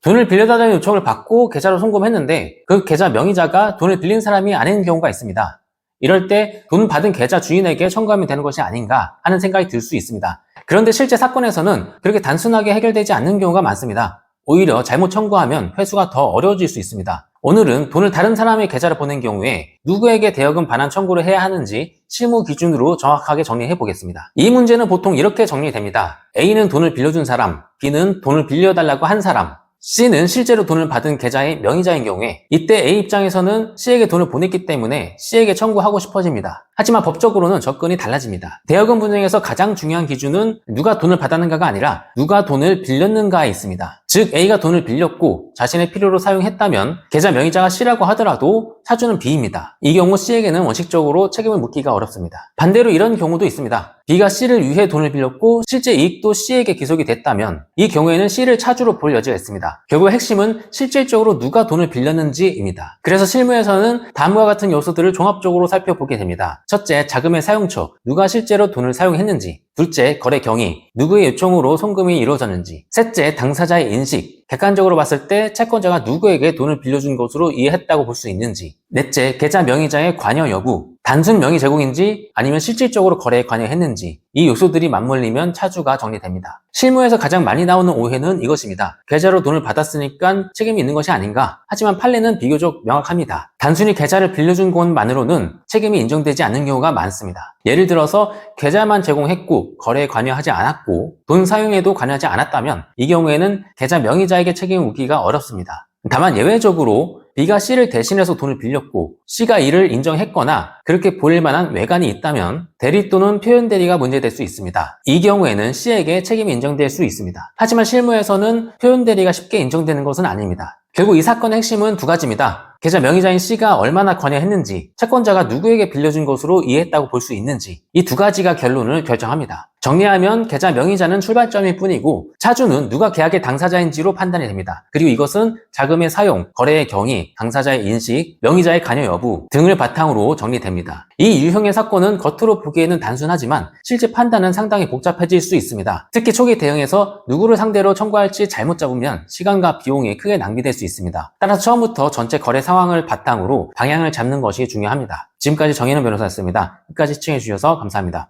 돈을 빌려달라는 요청을 받고 계좌로 송금했는데 그 계좌 명의자가 돈을 빌린 사람이 아닌 경우가 있습니다. 이럴 때 돈 받은 계좌 주인에게 청구하면 되는 것이 아닌가 하는 생각이 들 수 있습니다. 그런데 실제 사건에서는 그렇게 단순하게 해결되지 않는 경우가 많습니다. 오히려 잘못 청구하면 회수가 더 어려워질 수 있습니다. 오늘은 돈을 다른 사람의 계좌로 보낸 경우에 누구에게 대여금 반환 청구를 해야 하는지 실무 기준으로 정확하게 정리해 보겠습니다. 이 문제는 보통 이렇게 정리됩니다. A는 돈을 빌려준 사람, B는 돈을 빌려달라고 한 사람, C는 실제로 돈을 받은 계좌의 명의자인 경우에 이때 A 입장에서는 C에게 돈을 보냈기 때문에 C에게 청구하고 싶어집니다. 하지만 법적으로는 접근이 달라집니다. 대여금 분쟁에서 가장 중요한 기준은 누가 돈을 받았는가가 아니라 누가 돈을 빌렸는가에 있습니다. 즉 A가 돈을 빌렸고 자신의 필요로 사용했다면 계좌 명의자가 C라고 하더라도 차주는 B입니다. 이 경우 C에게는 원칙적으로 책임을 묻기가 어렵습니다. 반대로 이런 경우도 있습니다. B가 C를 위해 돈을 빌렸고 실제 이익도 C에게 귀속이 됐다면 이 경우에는 C를 차주로 볼 여지가 있습니다. 결국 핵심은 실질적으로 누가 돈을 빌렸는지입니다. 그래서 실무에서는 다음과 같은 요소들을 종합적으로 살펴보게 됩니다. 첫째, 자금의 사용처, 누가 실제로 돈을 사용했는지. 둘째, 거래 경위, 누구의 요청으로 송금이 이루어졌는지. 셋째, 당사자의 인식, 객관적으로 봤을 때 채권자가 누구에게 돈을 빌려준 것으로 이해했다고 볼 수 있는지. 넷째, 계좌 명의자의 관여 여부, 단순 명의 제공인지 아니면 실질적으로 거래에 관여했는지. 이 요소들이 맞물리면 차주가 정리됩니다. 실무에서 가장 많이 나오는 오해는 이것입니다. 계좌로 돈을 받았으니까 책임이 있는 것이 아닌가? 하지만 판례는 비교적 명확합니다. 단순히 계좌를 빌려준 것만으로는 책임이 인정되지 않는 경우가 많습니다. 예를 들어서 계좌만 제공했고 거래에 관여하지 않았고 돈 사용에도 관여하지 않았다면 이 경우에는 계좌 명의자에게 책임을 묻기가 어렵습니다. 다만 예외적으로 B가 C를 대신해서 돈을 빌렸고 C가 이를 인정했거나 그렇게 보일 만한 외관이 있다면 대리 또는 표현 대리가 문제될 수 있습니다. 이 경우에는 C에게 책임이 인정될 수 있습니다. 하지만 실무에서는 표현 대리가 쉽게 인정되는 것은 아닙니다. 결국 이 사건의 핵심은 두 가지입니다. 계좌 명의자인 C가 얼마나 관여했는지, 채권자가 누구에게 빌려준 것으로 이해했다고 볼 수 있는지, 이 두 가지가 결론을 결정합니다. 정리하면 계좌 명의자는 출발점일 뿐이고 차주는 누가 계약의 당사자인지로 판단이 됩니다. 그리고 이것은 자금의 사용, 거래의 경위, 당사자의 인식, 명의자의 관여 여부 등을 바탕으로 정리됩니다. 이 유형의 사건은 겉으로 보기에는 단순하지만 실제 판단은 상당히 복잡해질 수 있습니다. 특히 초기 대응에서 누구를 상대로 청구할지 잘못 잡으면 시간과 비용이 크게 낭비될 수 있습니다. 따라서 처음부터 전체 거래 상황을 바탕으로 방향을 잡는 것이 중요합니다. 지금까지 정현우 변호사였습니다. 끝까지 시청해주셔서 감사합니다.